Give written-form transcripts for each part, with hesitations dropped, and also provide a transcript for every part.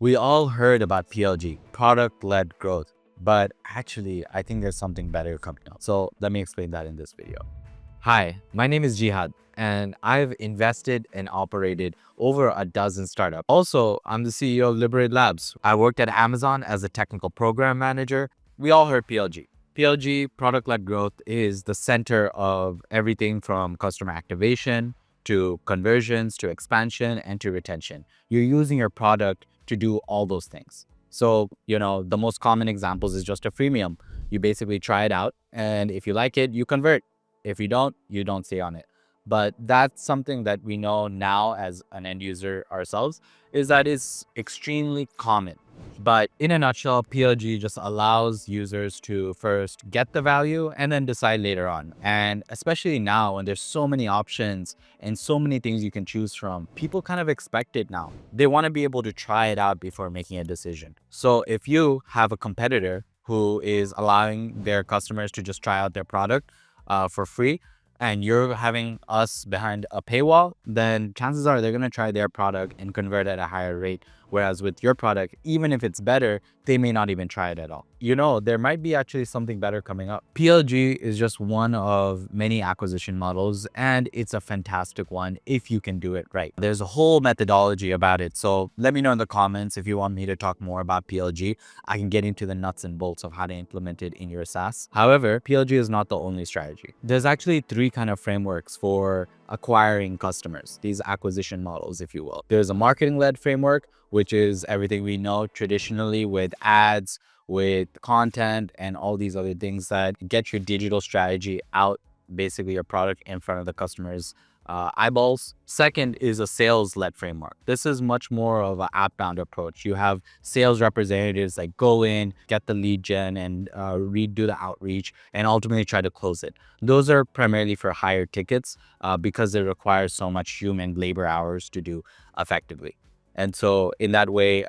We all heard about PLG, product-led growth, but actually, I think there's something better coming up. So let me explain that in this video. Hi, my name is Jihad, and I've invested and operated over a dozen startups. Also, I'm the CEO of Liberate Labs. I worked at Amazon as a technical program manager. We all heard PLG. PLG, product-led growth, is the center of everything from customer activation to conversions to expansion and to retention. You're using your product to do all those things. So, the most common examples is just a freemium. You basically try it out, and if you like it, you convert. If you don't stay on it. But that's something that we know now as an end user ourselves is that is extremely common. But in a nutshell, PLG just allows users to first get the value and then decide later on. And especially now when there's so many options and so many things you can choose from, people kind of expect it now. They want to be able to try it out before making a decision. So if you have a competitor who is allowing their customers to just try out their product for free, and you're having us behind a paywall, then chances are they're going to try their product and convert at a higher rate. Whereas with your product, even if it's better, they may not even try it at all. There might be actually something better coming up. PLG is just one of many acquisition models, and it's a fantastic one if you can do it right. There's a whole methodology about it. So let me know in the comments if you want me to talk more about PLG. I can get into the nuts and bolts of how to implement it in your SaaS. However, PLG is not the only strategy. There's actually three kind of frameworks for acquiring customers, these acquisition models, if you will. There's a marketing-led framework, which is everything we know traditionally with ads, with content, and all these other things that get your digital strategy out, basically your product in front of the customers' eyeballs. Second is a sales-led framework. This is much more of an outbound approach. You have sales representatives that go in, get the lead gen, and redo the outreach, and ultimately try to close it. Those are primarily for higher tickets because they require so much human labor hours to do effectively. And so in that way,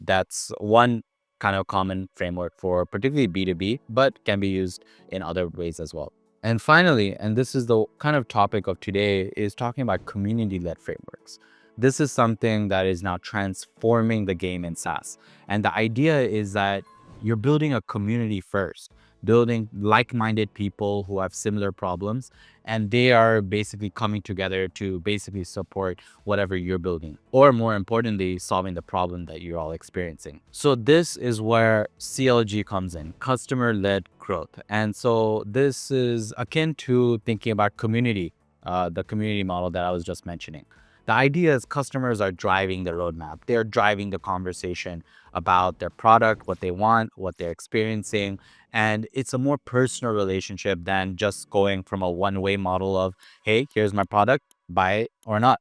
that's one kind of common framework for particularly B2B, but can be used in other ways as well. And finally, and this is the kind of topic of today, is talking about community-led frameworks. This is something that is now transforming the game in SaaS. And the idea is that you're building a community first, building like-minded people who have similar problems, and they are basically coming together to basically support whatever you're building, or more importantly, solving the problem that you're all experiencing. So this is where CLG comes in, customer-led growth. And so this is akin to thinking about community, the community model that I was just mentioning. The idea is customers are driving the roadmap. They're driving the conversation about their product, what they want, what they're experiencing. And it's a more personal relationship than just going from a one-way model of, hey, here's my product, buy it or not.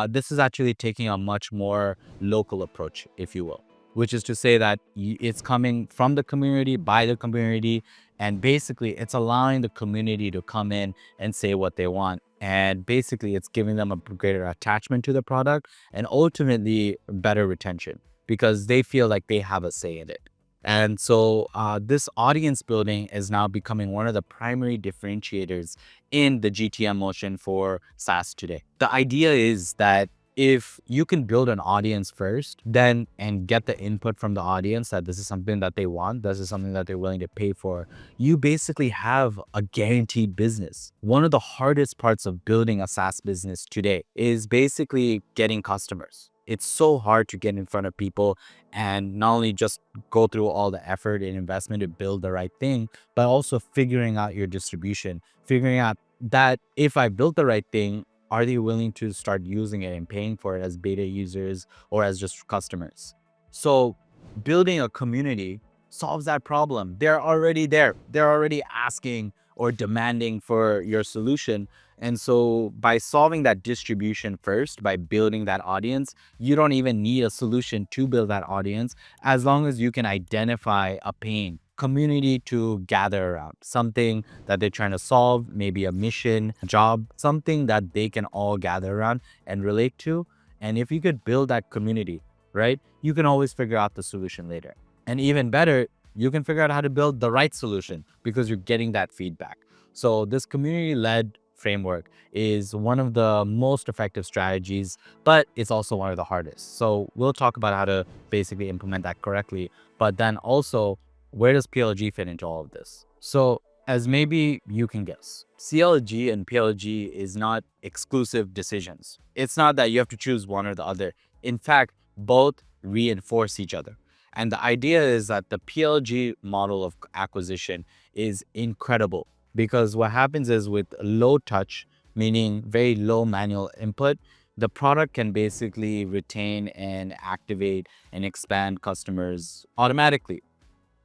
This is actually taking a much more local approach, if you will, which is to say that it's coming from the community, by the community, and basically it's allowing the community to come in and say what they want. And basically it's giving them a greater attachment to the product and ultimately better retention because they feel like they have a say in it. And so this audience building is now becoming one of the primary differentiators in the GTM motion for SaaS today. The idea is that if you can build an audience first, then and get the input from the audience that this is something that they want, this is something that they're willing to pay for, you basically have a guaranteed business. One of the hardest parts of building a SaaS business today is basically getting customers. It's so hard to get in front of people and not only just go through all the effort and investment to build the right thing, but also figuring out your distribution, figuring out that if I built the right thing, are they willing to start using it and paying for it as beta users or as just customers? So building a community solves that problem. They're already there. They're already asking or demanding for your solution. And so by solving that distribution first, by building that audience, you don't even need a solution to build that audience as long as you can identify a pain, community to gather around, something that they're trying to solve, maybe a mission, a job, something that they can all gather around and relate to. And if you could build that community, right, you can always figure out the solution later. And even better, you can figure out how to build the right solution because you're getting that feedback. So this community-led framework is one of the most effective strategies, but it's also one of the hardest. So we'll talk about how to basically implement that correctly. But then also, where does PLG fit into all of this? So as maybe you can guess, CLG and PLG is not exclusive decisions. It's not that you have to choose one or the other. In fact, both reinforce each other. And the idea is that the PLG model of acquisition is incredible because what happens is with low touch, meaning very low manual input, the product can basically retain and activate and expand customers automatically.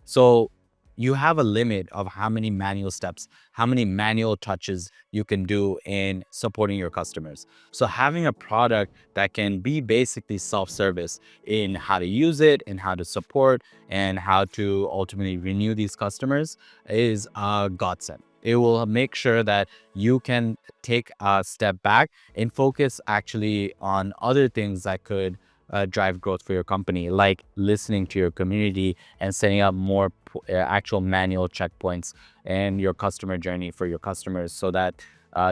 So you have a limit of how many manual steps, how many manual touches you can do in supporting your customers. So having a product that can be basically self-service in how to use it and how to support and how to ultimately renew these customers is a godsend. It will make sure that you can take a step back and focus actually on other things that could drive growth for your company, like listening to your community and setting up more actual manual checkpoints and your customer journey for your customers so that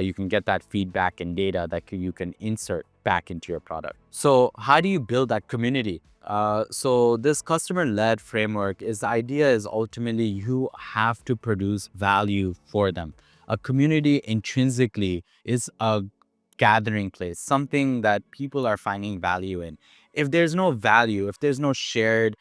you can get that feedback and data that you can insert back into your product. So how do you build that community? So this customer-led framework is the idea is ultimately you have to produce value for them. A community intrinsically is a gathering place, something that people are finding value in. If there's no value, if there's no shared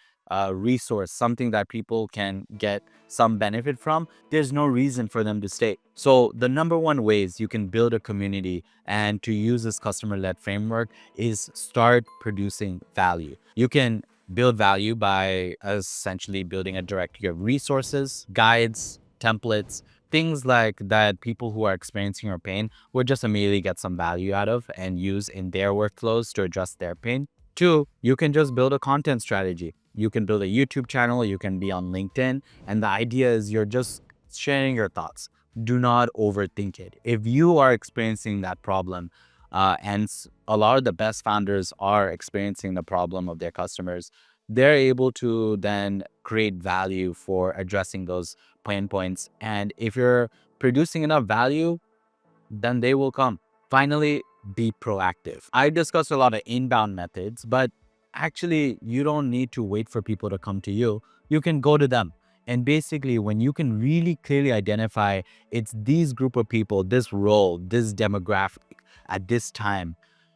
resource, something that people can get some benefit from, there's no reason for them to stay. So the number one ways you can build a community and to use this customer-led framework is start producing value. You can build value by essentially building a directory of resources, guides, templates, things like that people who are experiencing your pain would just immediately get some value out of and use in their workflows to address their pain. Two, you can just build a content strategy. You can build a YouTube channel, you can be on LinkedIn, and the idea is you're just sharing your thoughts. Do not overthink it. If you are experiencing that problem, a lot of the best founders are experiencing the problem of their customers, they're able to then create value for addressing those pain points. And if you're producing enough value, then they will come. Finally, be proactive. I discussed a lot of inbound methods, but actually, you don't need to wait for people to come to you. You can go to them. And basically, when you can really clearly identify it's these group of people, this role, this demographic at this time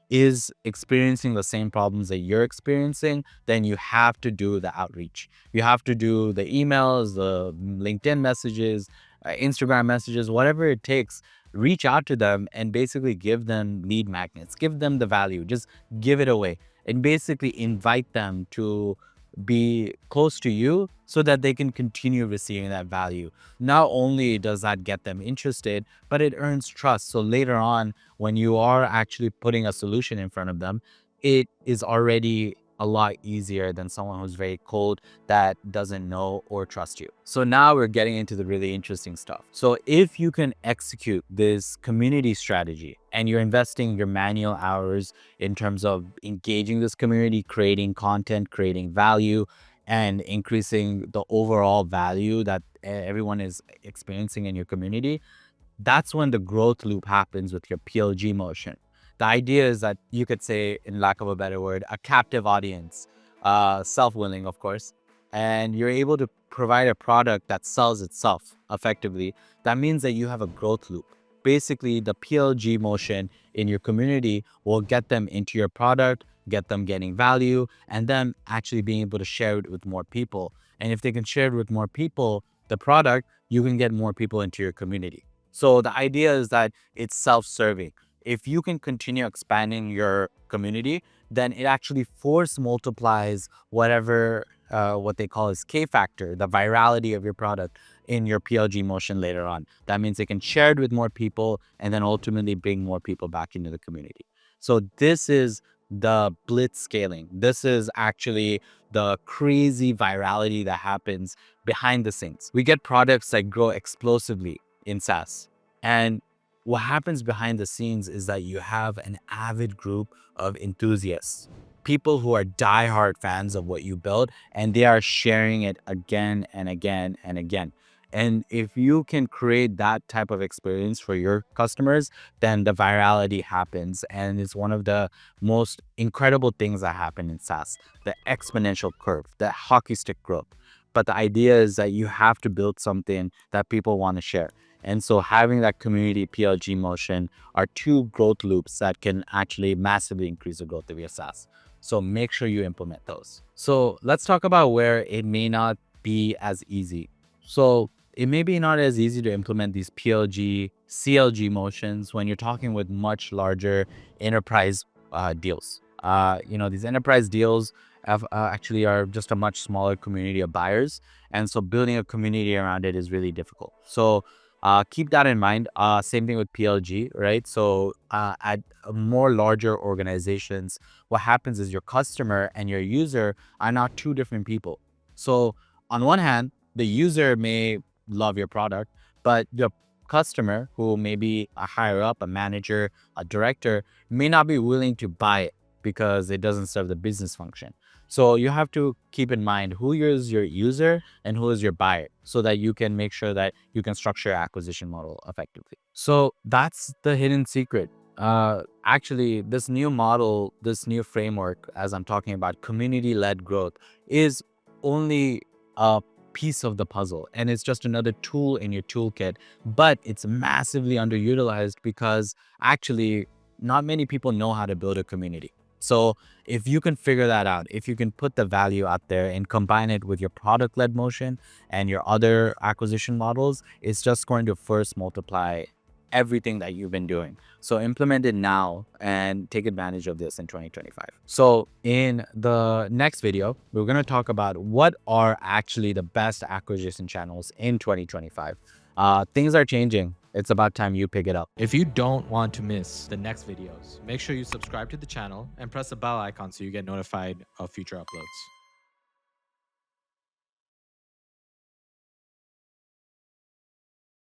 is experiencing the same problems that you're experiencing, then you have to do the outreach. You have to do the emails, the LinkedIn messages, Instagram messages, whatever it takes. Reach out to them and basically give them lead magnets, give them the value, just give it away and basically invite them to be close to you so that they can continue receiving that value. Not only does that get them interested, but it earns trust. So later on, when you are actually putting a solution in front of them, it is already a lot easier than someone who's very cold that doesn't know or trust you. So now we're getting into the really interesting stuff. So if you can execute this community strategy and you're investing your manual hours in terms of engaging this community, creating content, creating value, and increasing the overall value that everyone is experiencing in your community, that's when the growth loop happens with your PLG motion. The idea is that you could say, in lack of a better word, a captive audience, self-willing, of course, and you're able to provide a product that sells itself effectively. That means that you have a growth loop. Basically, the PLG motion in your community will get them into your product, get them getting value, and then actually being able to share it with more people. And if they can share it with more people, the product, you can get more people into your community. So the idea is that it's self-serving. If you can continue expanding your community, then it actually force multiplies whatever what they call is K factor, the virality of your product in your PLG motion later on. That means they can share it with more people and then ultimately bring more people back into the community. So this is the blitz scaling. This is actually the crazy virality that happens behind the scenes. We get products that grow explosively in SaaS. And what happens behind the scenes is that you have an avid group of enthusiasts, people who are diehard fans of what you build, and they are sharing it again and again and again. And if you can create that type of experience for your customers, then the virality happens. And it's one of the most incredible things that happen in SaaS, the exponential curve, the hockey stick growth. But the idea is that you have to build something that people want to share. And so having that community PLG motion are two growth loops that can actually massively increase the growth of your SaaS. So make sure you implement those. So let's talk about where it may not be as easy. So it may be not as easy to implement these PLG, CLG motions when you're talking with much larger enterprise deals. These enterprise deals actually are just a much smaller community of buyers. And so building a community around it is really difficult. So keep that in mind. Same thing with PLG, right? So at more larger organizations, what happens is your customer and your user are not two different people. So on one hand, the user may love your product, but the customer, who may be a higher up, a manager, a director, may not be willing to buy it because it doesn't serve the business function. So you have to keep in mind who is your user and who is your buyer, so that you can make sure that you can structure your acquisition model effectively. So that's the hidden secret. Actually, this new model, this new framework, as I'm talking about community-led growth, is only a piece of the puzzle, and it's just another tool in your toolkit, but it's massively underutilized because actually not many people know how to build a community. So if you can figure that out, if you can put the value out there and combine it with your product-led motion and your other acquisition models, it's just going to first multiply everything that you've been doing. So implement it now and take advantage of this in 2025. So in the next video, we're going to talk about what are actually the best acquisition channels in 2025. Things are changing. It's about time you pick it up. If you don't want to miss the next videos, make sure you subscribe to the channel and press the bell icon so you get notified of future uploads.